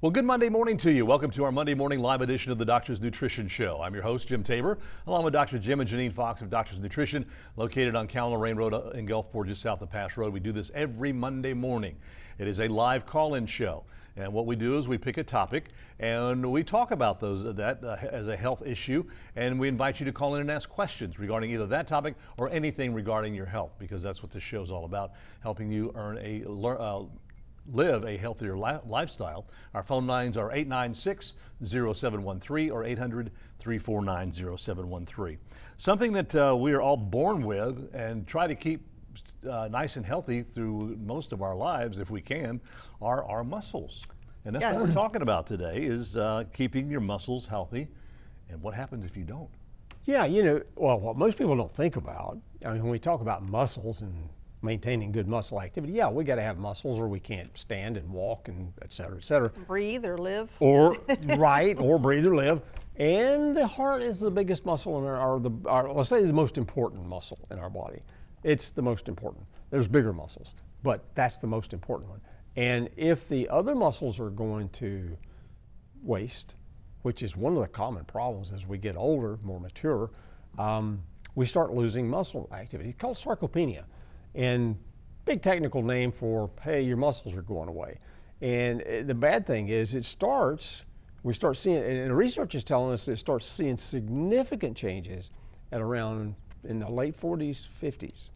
Well, good Monday morning to you. Welcome to our Monday morning live edition of the Doctor's Nutrition Show. I'm your host, Jim Tabor, along with Dr. Jim and Janine Fox of Doctor's Nutrition, located on Calendar Rain Road in Gulfport, just south of Pass Road. We do this every Monday morning. It is a live call-in show. And what we do is we pick a topic and we talk about that as a health issue, and we invite you to call in and ask questions regarding either that topic or anything regarding your health, because that's what this show is all about, helping you live a healthier lifestyle. Our phone lines are 896-0713 or 800-349-0713. Something that we are all born with and try to keep nice and healthy through most of our lives, if we can, are our muscles. And that's what we're talking about today, is keeping your muscles healthy. And what happens if you don't? Yeah, what most people don't think about, when we talk about muscles and maintaining good muscle activity, we got to have muscles or we can't stand and walk and et cetera, et cetera. Breathe or live. Or, right, or breathe or live. And the heart is the biggest muscle in let's say the most important muscle in our body. It's the most important. There's bigger muscles, but that's the most important one. And if the other muscles are going to waste, which is one of the common problems as we get older, more mature, we start losing muscle activity. It's called sarcopenia. And big technical name for, hey, your muscles are going away. And the bad thing is we start seeing, and the research is telling us it starts seeing significant changes at around in the late 40s, 50s.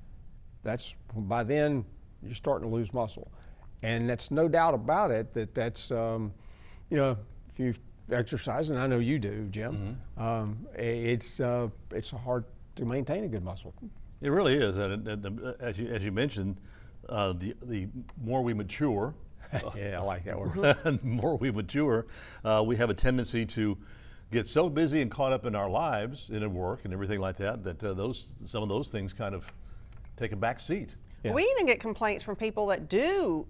By then, you're starting to lose muscle. And that's no doubt about it that's, if you exercise, and I know you do, Jim, it's hard to maintain a good muscle. It really is, and as you mentioned, the more we mature, I like that word. the more we mature, we have a tendency to get so busy and caught up in our lives and in work and everything like that some of those things kind of take a back seat. Yeah. We even get complaints from people that do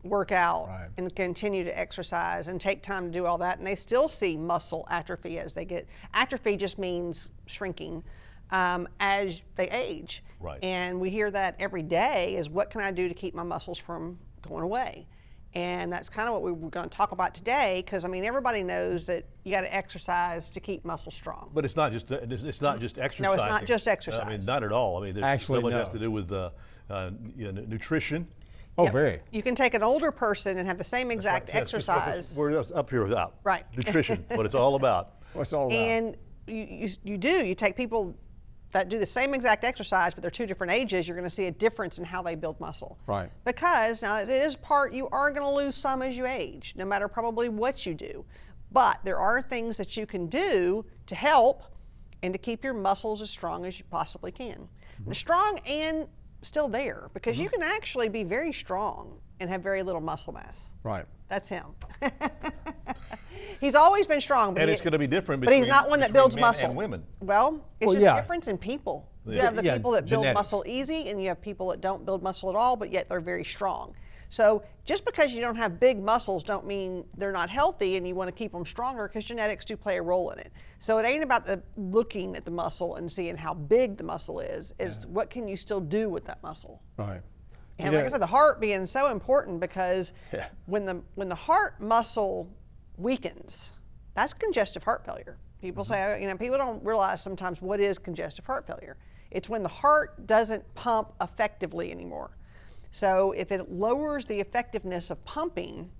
work out and continue to exercise and take time to do all that, and they still see muscle atrophy as they get. Atrophy just means shrinking. As they age. Right. And we hear that every day is, what can I do to keep my muscles from going away? And that's kind of what we're going to talk about today, because everybody knows that you got to exercise to keep muscles strong. But it's not just exercise. No, it's not just exercise. Not at all. There's Actually, so much no. has to do with nutrition. Oh, Yep. very. You can take an older person and have the same exact exercise. We're up here without nutrition, what it's all about. What's all about? And you take people that do the same exact exercise, but they're two different ages, you're going to see a difference in how they build muscle. Right. Because now it is you are going to lose some as you age, no matter probably what you do. But there are things that you can do to help and to keep your muscles as strong as you possibly can. And strong and still there, because you can actually be very strong and have very little muscle mass. Right. That's him. He's always been strong, And it's going to be different but he's not one that builds men muscle. and women. Well, it's just difference in people. You have the people that build genetics. muscle easy, and you have people that don't build muscle at all, but yet they're very strong. So just because you don't have big muscles don't mean they're not healthy and you want to keep them stronger, because genetics do play a role in it. So it ain't about looking at the muscle and seeing how big the muscle is what can you still do with that muscle. Right. And like I said, the heart being so important, because when the heart muscle weakens, that's congestive heart failure. People say, people don't realize sometimes what is congestive heart failure. It's when the heart doesn't pump effectively anymore. So if it lowers the effectiveness of pumping,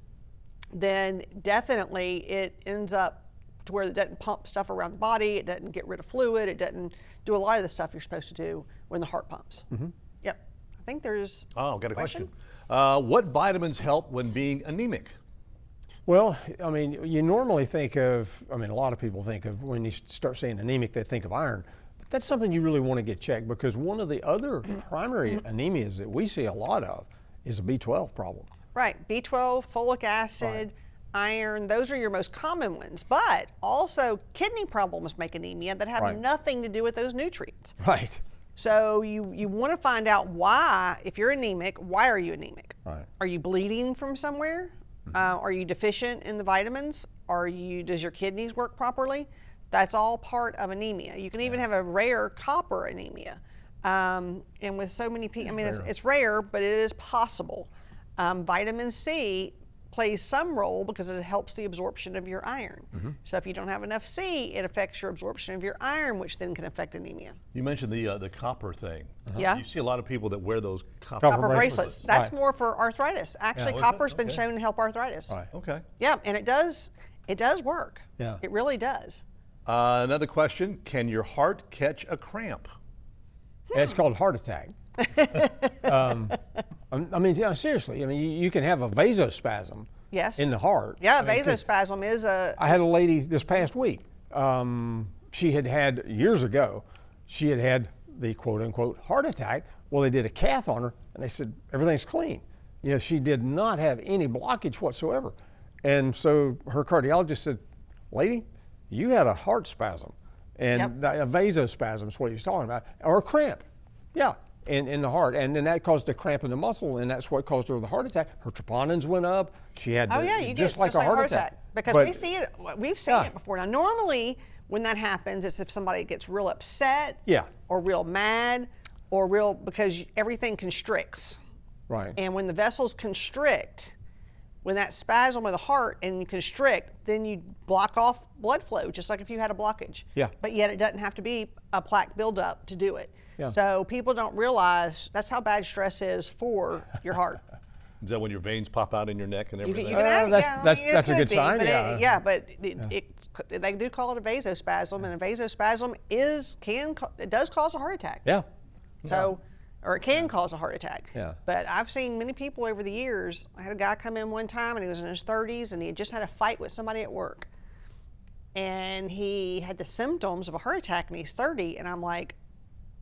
then definitely it ends up to where it doesn't pump stuff around the body, it doesn't get rid of fluid, it doesn't do a lot of the stuff you're supposed to do when the heart pumps. Yep. I think there's I've got a question. What vitamins help when being anemic? Well, you normally think of, a lot of people think of, when you start saying anemic, they think of iron. But that's something you really want to get checked, because one of the other primary anemias that we see a lot of is a B12 problem. Right, B12, folic acid, iron, those are your most common ones. But also kidney problems make anemia that have nothing to do with those nutrients. Right. So you want to find out why, if you're anemic, why are you anemic? Right. Are you bleeding from somewhere? Are you deficient in the vitamins? Does your kidneys work properly? That's all part of anemia. You can even have a rare copper anemia. And with so many people, it's rare, but it is possible. Vitamin C plays some role because it helps the absorption of your iron. So if you don't have enough C, it affects your absorption of your iron, which then can affect anemia. You mentioned the copper thing. Yeah. You see a lot of people that wear those copper Copper Bracelets. That's Right. more for arthritis. Actually, is it? copper's been Okay. shown to help arthritis. Right. Okay. Yeah, and it does work. Yeah. It really does. Another question: can your heart catch a cramp? It's called heart attack. I mean, yeah, seriously. I mean, you can have a vasospasm Yes. in the heart. Yeah, I mean, 'cause vasospasm is a. I had a lady this past week. She had years ago, she had the quote unquote heart attack. Well, they did a cath on her and they said everything's clean. You know, she did not have any blockage whatsoever. And so her cardiologist said, lady, you had a heart spasm. And a vasospasm is what he was talking about, or a cramp. Yeah, in the heart. And then that caused a cramp in the muscle, and that's what caused her the heart attack. Her troponins went up. She had Oh yeah, you just get like a heart attack. because But- we see it. We've seen Yeah. it before. Now, normally when that happens, it's if somebody gets real upset. Yeah. Or real mad, or real because everything constricts. Right. And when the vessels constrict, when that spasm of the heart and you constrict, then you block off blood flow, just like if you had a blockage. Yeah. But yet it doesn't have to be a plaque buildup to do it. Yeah. So people don't realize that's how bad stress is for your heart. Is that when your veins pop out in your neck and You everything? can have, that's- yeah, I that's- mean, it that's a could good be, sign, but yeah. but they do call it a vasospasm, and a vasospasm it does cause a heart attack. Yeah. So, or it can cause a heart attack. Yeah. But I've seen many people over the years. I had a guy come in one time and he was in his 30s and he had just had a fight with somebody at work. And he had the symptoms of a heart attack and he's 30. And I'm like,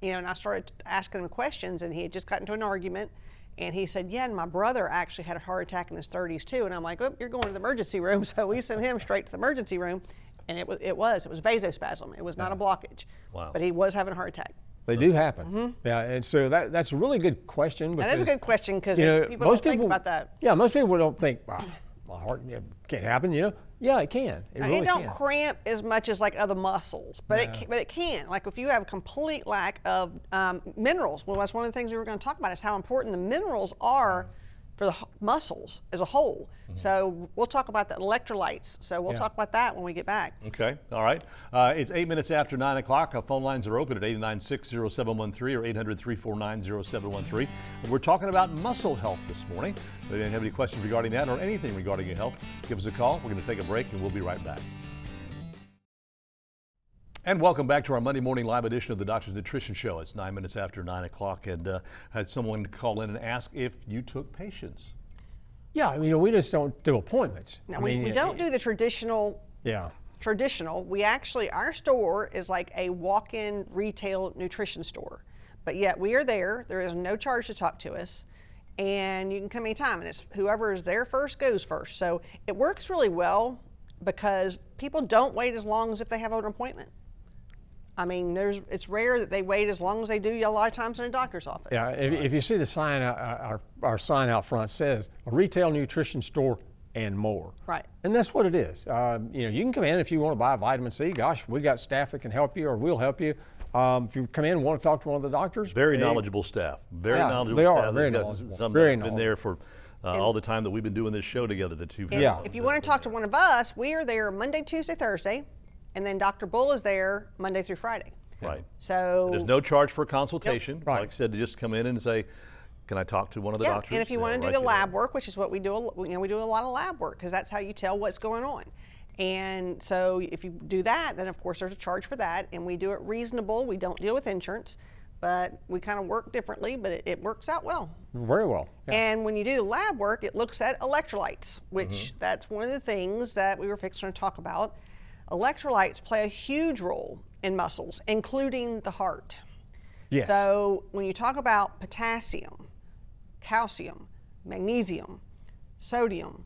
and I started asking him questions and he had just gotten into an argument. And he said, yeah, and my brother actually had a heart attack in his 30s too. And I'm like, oh, you're going to the emergency room. So we sent him straight to the emergency room. And it was vasospasm. It was not a blockage. Wow. But he was having a heart attack. They do happen. Yeah, and so that's a really good question. That is a good question because you know, people don't think about that. Yeah, most people don't think, wow, my heart can't happen. Yeah, it can. It really It don't can. cramp as much as like other muscles, but it can. Like if you have a complete lack of minerals, well, that's one of the things we were going to talk about is how important the minerals are for the muscles as a whole. So we'll talk about the electrolytes. So we'll talk about that when we get back. Okay, all right. It's 8 minutes after 9 o'clock. Our phone lines are open at 896-0713 or 800-349-0713. We're talking about muscle health this morning. If you have any questions regarding that or anything regarding your health, give us a call. We're going to take a break and we'll be right back. And welcome back to our Monday morning live edition of the Doctor's Nutrition Show. It's 9 minutes after 9 o'clock, and had someone call in and ask if you took patients. Yeah, I mean, we just don't do appointments. Now I mean, we don't do the traditional. Yeah. We actually, our store is like a walk-in retail nutrition store, but yet we are there. There is no charge to talk to us, and you can come anytime, and it's whoever is there first goes first. So it works really well because people don't wait as long as if they have an appointment. I mean, it's rare that they wait as long as they do a lot of times in a doctor's office. Yeah, if you see the sign, our sign out front says a retail nutrition store and more. Right. And that's what it is. You can come in if you want to buy vitamin C. Gosh, we got staff that can help you or we'll help you. If you come in and want to talk to one of the doctors. Very hey, knowledgeable staff. Very Yeah, knowledgeable they are, staff. very They've got knowledgeable, Some very that have been there for all the time that we've been doing this show together, the two. And Yeah. if you want to talk to one of us, we are there Monday, Tuesday, Thursday, and then Dr. Bull is there Monday through Friday. Right. So There's no charge for a consultation. Right. Like I said, to just come in and say, can I talk to one of the yeah, doctors? and if you want to do write the you lab down. work, which is what we do, we do a lot of lab work because that's how you tell what's going on. And so if you do that, then of course there's a charge for that, and we do it reasonable. We don't deal with insurance, but we kind of work differently, but it works out well. Very well. Yeah. And when you do the lab work, it looks at electrolytes, which that's one of the things that we were fixing to talk about. Electrolytes play a huge role in muscles, including the heart. Yes. So when you talk about potassium, calcium, magnesium, sodium,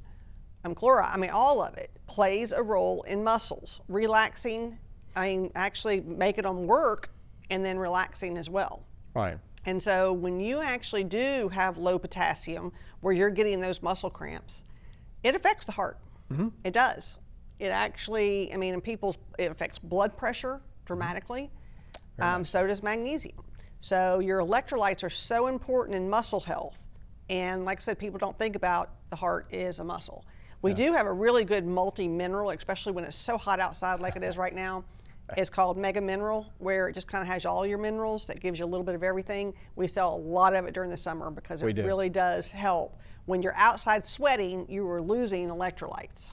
chloride, I mean, all of it plays a role in muscles, relaxing, actually making them work and then relaxing as well. Right. And so when you actually do have low potassium, where you're getting those muscle cramps, it affects the heart. It does. It actually, it affects blood pressure dramatically. So does magnesium. So your electrolytes are so important in muscle health. And like I said, people don't think about the heart is a muscle. We do have a really good multi-mineral, especially when it's so hot outside like it is right now. It's called Mega Mineral, where it just kind of has all your minerals. That gives you a little bit of everything. We sell a lot of it during the summer because it really does help. When you're outside sweating, you are losing electrolytes.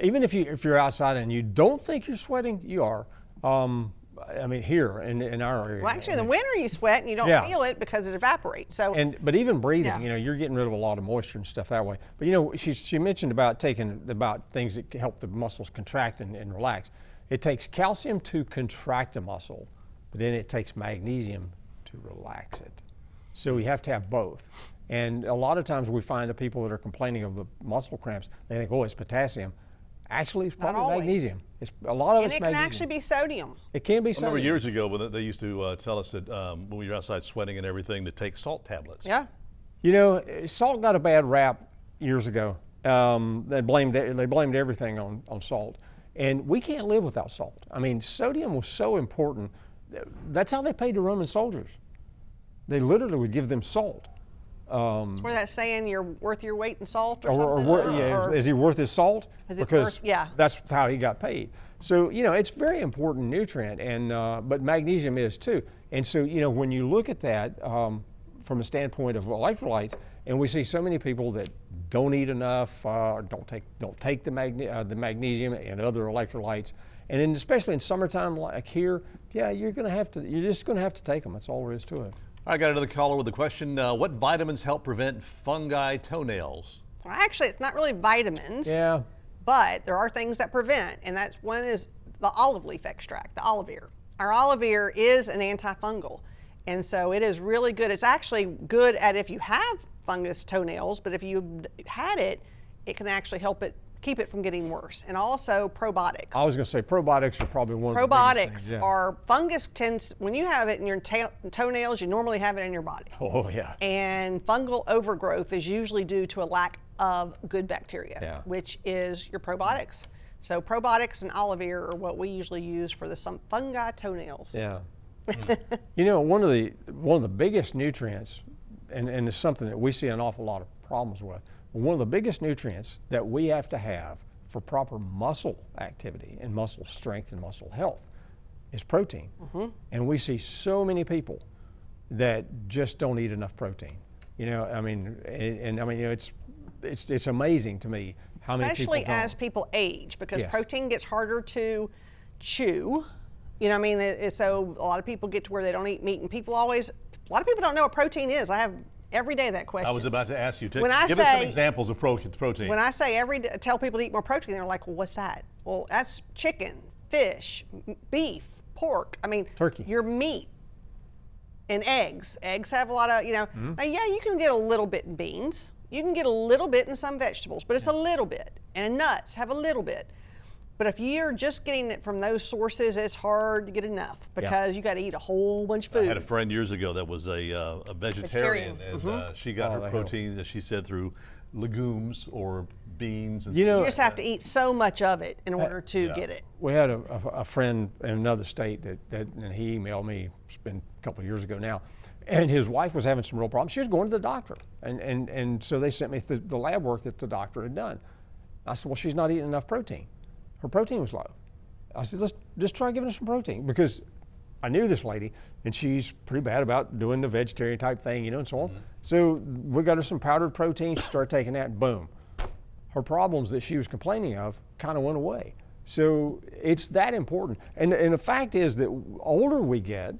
Even if you're outside and you don't think you're sweating, you are. I mean, here in our area. Well, actually, in the winter you sweat and you don't feel it because it evaporates. So, but even breathing, you're getting rid of a lot of moisture and stuff that way. But she mentioned about things that help the muscles contract and relax. It takes calcium to contract a muscle, but then it takes magnesium to relax it. So you have to have both. And a lot of times we find the people that are complaining of the muscle cramps, they think, oh, it's potassium. Actually, it's probably magnesium. It's a lot of it's magnesium. And it can actually be sodium. It can be sodium. I remember years ago when they used to tell us that when we were outside sweating and everything, to take salt tablets. Yeah. Salt got a bad rap years ago. They blamed everything on salt. And we can't live without salt. I mean, sodium was so important. That's how they paid the Roman soldiers. They literally would give them salt. It's where that's saying you're worth your weight in salt or something? Is he worth his salt? Because yeah. That's how he got paid. So, it's a very important nutrient, and but magnesium is too. And so, when you look at that from a standpoint of electrolytes, and we see so many people that don't eat enough, don't take the magnesium and other electrolytes, and then especially in summertime like here, you're just gonna have to take them. That's all there is to it. I got another caller with a question. What vitamins help prevent fungi toenails? Well, actually, it's not really vitamins. Yeah. But there are things that prevent, and one is the olive leaf extract, the Olivir. Our Olivir is an antifungal, and so it is really good. It's actually good at if you have fungus toenails, but if you had it, it can actually help it keep it from getting worse. And also probiotics. I was going to say probiotics are probably one of the biggest things. Are fungus tends, when you have it in your toenails, you normally have it in your body. Oh yeah. And fungal overgrowth is usually due to a lack of good bacteria, which is your probiotics. So probiotics and Olivir are what we usually use for the fungi toenails. Yeah. One of the biggest nutrients, and it's something that we see an awful lot of problems with. One of the biggest nutrients that we have to have for proper muscle activity and muscle strength and muscle health is protein. And we see so many people that just don't eat enough protein. It's amazing to me how many people don't. Especially as people age, because protein gets harder to chew. So a lot of people get to where they don't eat meat, and a lot of people don't know what protein is. I have every day that question. I was about to ask you to give us some examples of protein. When I say tell people to eat more protein, they're like, well, what's that? Well, that's chicken, fish, beef, pork. Turkey. Your meat and eggs. Eggs have a lot of, now, you can get a little bit in beans. You can get a little bit in some vegetables, but it's a little bit. And nuts have a little bit. But if you're just getting it from those sources, it's hard to get enough because you got to eat a whole bunch of food. I had a friend years ago that was a vegetarian, and she got her protein, as she said, through legumes or beans. And you just have to eat so much of it in order to get it. We had a friend in another state and he emailed me, it's been a couple of years ago now, and his wife was having some real problems. She was going to the doctor, and so they sent me the lab work that the doctor had done. I said, well, she's not eating enough protein. Her protein was low. I said, let's just try giving her some protein, because I knew this lady and she's pretty bad about doing the vegetarian type thing, and so on. So we got her some powdered protein. She started taking that, and boom, her problems that she was complaining of kind of went away. So it's that important. And the fact is that older we get,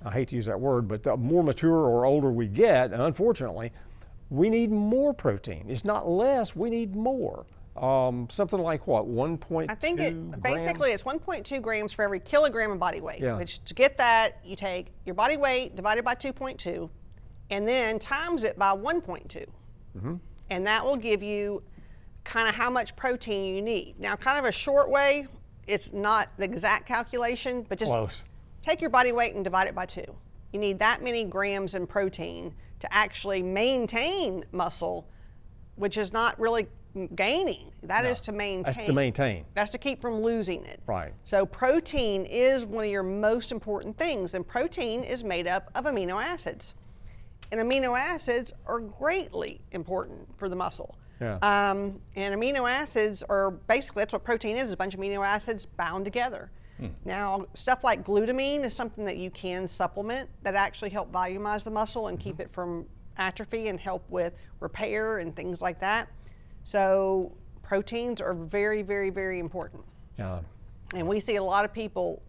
I hate to use that word, but the more mature or older we get, unfortunately, we need more protein. It's not less, we need more. Something like what, 1.2 I think basically it's 1.2 grams for every kilogram of body weight, which to get that, you take your body weight divided by 2.2 and then times it by 1.2. And that will give you kind of how much protein you need. Now, kind of a short way, it's not the exact calculation, but just take your body weight and divide it by 2. You need that many grams in protein to actually maintain muscle, which is not really gaining. That is to maintain. That's to maintain. That's to keep from losing it. Right. So protein is one of your most important things, and protein is made up of amino acids. And amino acids are greatly important for the muscle. Yeah. And amino acids are basically, that's what protein is a bunch of amino acids bound together. Now, stuff like glutamine is something that you can supplement that actually help volumize the muscle and keep it from atrophy and help with repair and things like that. So proteins are very, very, very important. Yeah. And we see a lot of people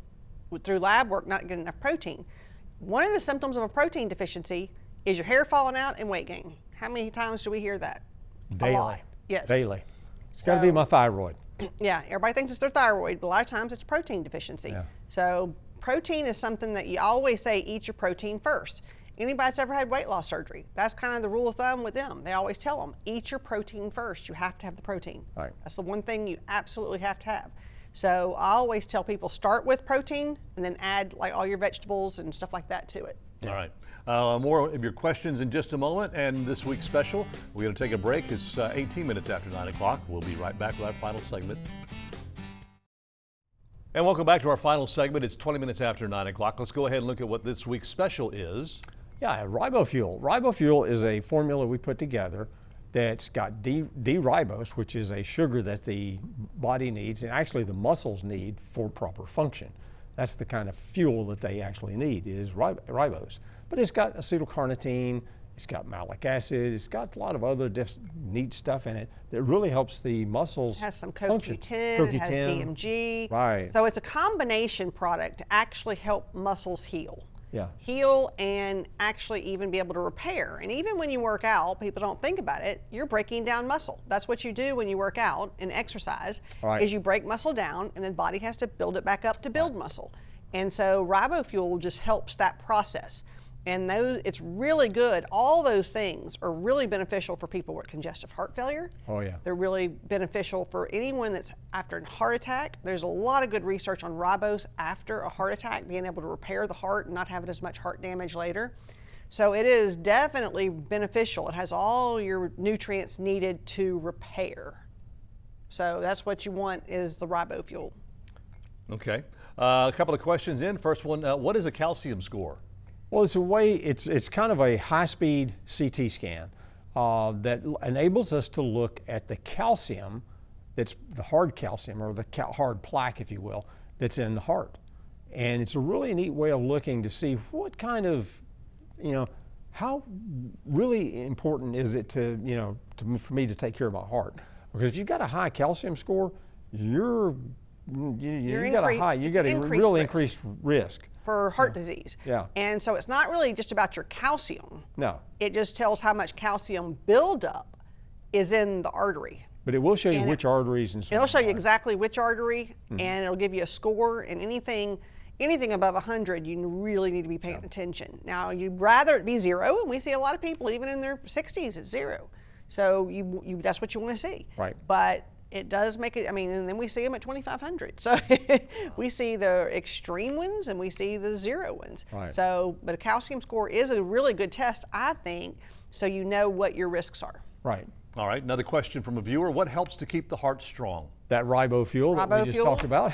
through lab work not getting enough protein. One of the symptoms of a protein deficiency is your hair falling out and weight gain. How many times do we hear that? Daily. A lot. Yes. Daily. It's got to be my thyroid. Yeah, everybody thinks it's their thyroid, but a lot of times it's protein deficiency. Yeah. So protein is something that you always say eat your protein first. Anybody that's ever had weight loss surgery, that's kind of the rule of thumb with them. They always tell them, eat your protein first. You have to have the protein. Right. That's the one thing you absolutely have to have. So I always tell people start with protein and then add like all your vegetables and stuff like that to it. All right. More of your questions in just a moment. And this week's special, we're going to take a break. It's 18 minutes after 9 o'clock. We'll be right back with our final segment. And welcome back to our final segment. It's 20 minutes after 9 o'clock. Let's go ahead and look at what this week's special is. Yeah, ribofuel. Ribofuel is a formula we put together that's got D-ribose, which is a sugar that the body needs and actually the muscles need for proper function. That's the kind of fuel that they actually need is ribose. But it's got acetylcarnitine, it's got malic acid, it's got a lot of other neat stuff in it that really helps the muscles It has some function. CoQ10, it has DMG. Right. So it's a combination product to actually help muscles heal. Yeah. Heal and actually even be able to repair. And even when you work out, people don't think about it, you're breaking down muscle. That's what you do when you work out and exercise, Right. is you break muscle down and then the body has to build it back up to build muscle. And so ribofuel just helps that process. And it's really good. All those things are really beneficial for people with congestive heart failure. Oh, yeah. They're really beneficial for anyone that's after a heart attack. There's a lot of good research on ribose after a heart attack, being able to repair the heart and not having as much heart damage later. So it is definitely beneficial. It has all your nutrients needed to repair. So that's what you want is the ribofuel. Okay. A couple of questions in. First one, what is a calcium score? Well, it's a way, it's kind of a high-speed CT scan that enables us to look at the calcium, that's the hard calcium, or the hard plaque, if you will, that's in the heart. And it's a really neat way of looking to see what kind of, how really important is it to, for me to take care of my heart. Because if you've got a high calcium score, you got a real increased risk. For heart disease. Yeah. And so it's not really just about your calcium. No. It just tells how much calcium buildup is in the artery. But it will show you And which arteries and so It'll show you on. exactly which artery, and it'll give you a score, and anything above 100, you really need to be paying attention. Now, you'd rather it be zero, and we see a lot of people, even in their 60s, it's zero. So that's what you want to see. Right. But it does make it, and then we see them at 2,500. So we see the extreme ones and we see the zero ones. Right. So, but a calcium score is a really good test, I think, so you know what your risks are. Right. All right. Another question from a viewer. What helps to keep the heart strong? That ribofuel that we just Ribofuel. talked about.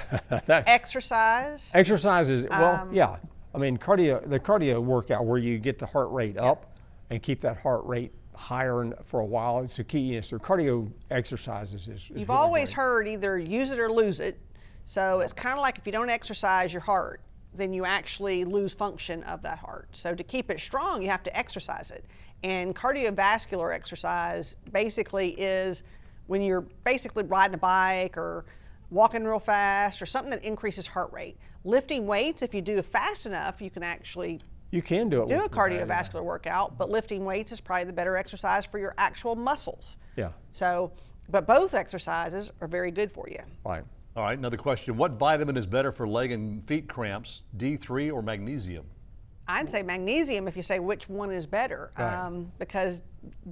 Exercise. Exercise is, well, yeah. The cardio workout where you get the heart rate up and keep that heart rate higher for a while. So cardio exercises is You've really always great. heard either use it or lose it. So it's kind of like if you don't exercise your heart, then you actually lose function of that heart. So to keep it strong, you have to exercise it. And cardiovascular exercise basically is when you're basically riding a bike or walking real fast or something that increases heart rate. Lifting weights, if you do it fast enough, you can actually You can do it. do a with- cardiovascular workout, but lifting weights is probably the better exercise for your actual muscles. Yeah. So, but both exercises are very good for you. Right. All right. Another question. What vitamin is better for leg and feet cramps, D3 or magnesium? I'd say magnesium if you say which one is better, Right. because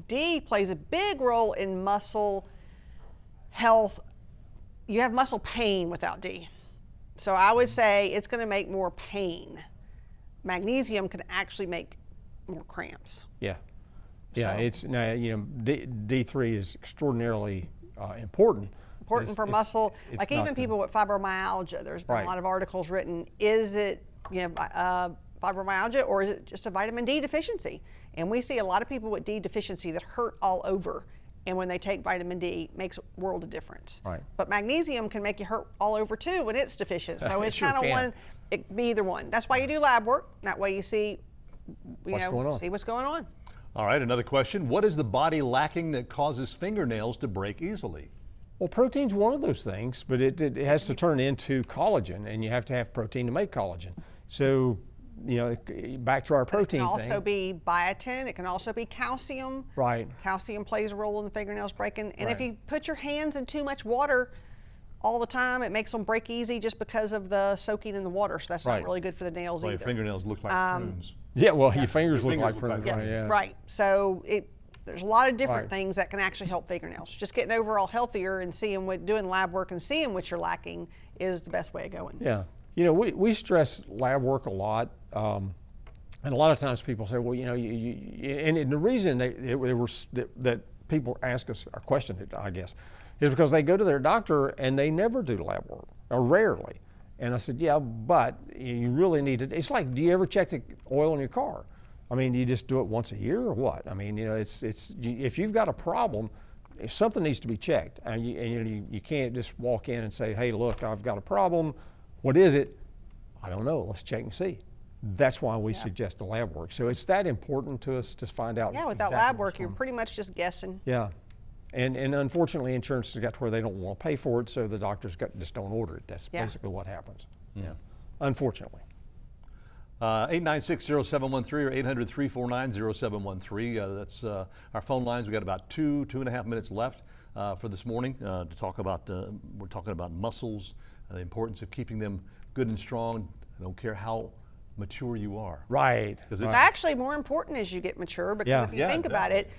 D plays a big role in muscle health. You have muscle pain without D. So I would say it's going to make more pain. Magnesium can actually make more cramps. Yeah. Yeah. So- It's now D3 is extraordinarily important. Important for muscle. it's Like not even the- people with fibromyalgia, there's been Right. a lot of articles written. Is it fibromyalgia or is it just a vitamin D deficiency? And we see a lot of people with D deficiency that hurt all over, and when they take vitamin D, it makes a world of difference. Right. But magnesium can make you hurt all over too when it's deficient. So It it's sure kind of can. one, it can be either one. That's why you do lab work. That way you see, What's going on. see what's going on. All right, another question. What is the body lacking that causes fingernails to break easily? Well, protein's one of those things, but it has to turn into collagen, and you have to have protein to make collagen. So, back to our It protein can also thing. be biotin. It can also be calcium. Right. Calcium plays a role in the fingernails breaking. And if Right. you put your hands in too much water all the time, it makes them break easy just because of the soaking in the water. So that's Right. not really good for the nails Well, your either. fingernails look like prunes. Yeah, well, your fingers Your look like fingers look like prunes, prunes. right, yeah. Right. So there's a lot of different Right. things that can actually help fingernails. Just getting overall healthier and seeing doing lab work and seeing what you're lacking is the best way of going. Yeah, we stress lab work a lot, and a lot of times people say, well, and the reason that people ask us a question, I guess, is because they go to their doctor and they never do lab work, or rarely. And I said, yeah, but you really need to. It's like, do you ever check the oil in your car? I mean, do you just do it once a year or what? I mean, if you've got a problem, something needs to be checked, and you can't just walk in and say, hey, look, I've got a problem. What is it? I don't know. Let's check and see. That's why we suggest the lab work. So it's that important to us to find out. Yeah, without exactly lab what's work, you're going on. pretty much just guessing. Yeah. And unfortunately, insurance has got to where they don't want to pay for it, so the doctors just don't order it. That's Yeah. basically what happens. Yeah. Unfortunately. 896-0713 or 800-349-0713. That's our phone lines. We've got about 2.5 minutes left for this morning to talk about, we're talking about muscles, the importance of keeping them good and strong. I don't care how mature you are. Right. 'Cause It's it's- actually more important as you get mature because Yeah. if you Yeah, think about it,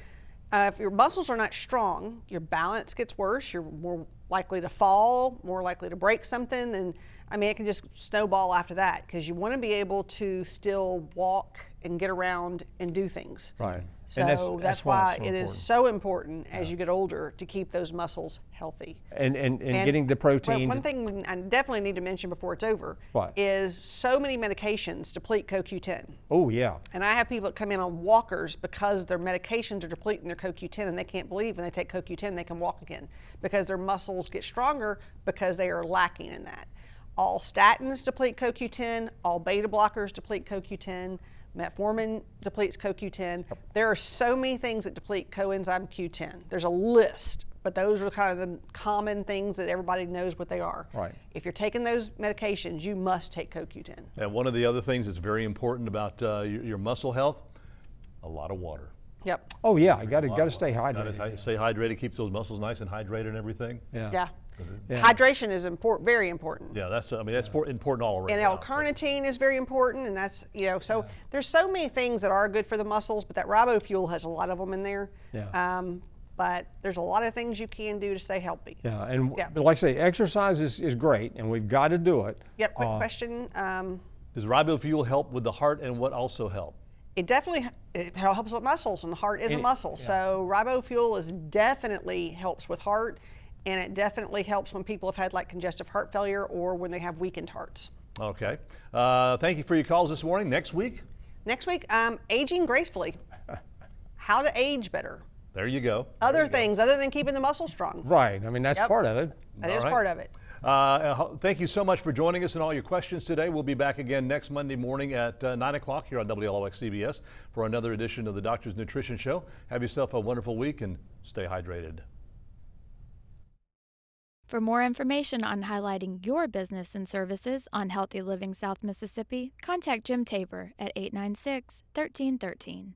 if your muscles are not strong, your balance gets worse. You're more likely to fall, more likely to break something, and it can just snowball after that because you want to be able to still walk and get around and do things. Right. So And that's why it's so it is important. so important as you get older to keep those muscles healthy. And getting the protein. One thing I definitely need to mention before it's over What? is so many medications deplete CoQ10. Oh, yeah. And I have people that come in on walkers because their medications are depleting their CoQ10 and they can't believe when they take CoQ10 they can walk again because their muscles get stronger because they are lacking in that. All statins deplete CoQ10, all beta blockers deplete CoQ10, metformin depletes CoQ10. There are so many things that deplete coenzyme Q10. There's a list, but those are kind of the common things that everybody knows what they are. Right. If you're taking those medications, you must take CoQ10. And one of the other things that's very important about your muscle health, a lot of water. Yep. Oh, yeah. You got to stay hydrated. Gotta stay hydrated, keeps those muscles nice and hydrated and everthing. Yeah. Yeah. Yeah. Hydration is very important. Yeah, that's important all around. And L-carnitine is very important, and that's, so there's so many things that are good for the muscles, but that ribofuel has a lot of them in there. Yeah. But there's a lot of things you can do to stay healthy. Yeah. And Yeah. but like I say, exercise is great, and we've got to do it. Yep, quick question. Does ribofuel help with the heart, and what also help? It helps with muscles, and the heart is a muscle. So ribofuel definitely helps with heart, and it definitely helps when people have had like congestive heart failure or when they have weakened hearts. Okay. Thank you for your calls this morning. Next week, Aging gracefully. How to age better. there you go. Other things other than keeping the muscles strong. Right. I mean, that's Yep. part of it. That All is right. part of it. Thank you so much for joining us and all your questions today. We'll be back again next Monday morning at 9 o'clock here on WLOX CBS for another edition of the Doctor's Nutrition Show. Have yourself a wonderful week and stay hydrated. For more information on highlighting your business and services on Healthy Living South Mississippi, contact Jim Tabor at 896-1313.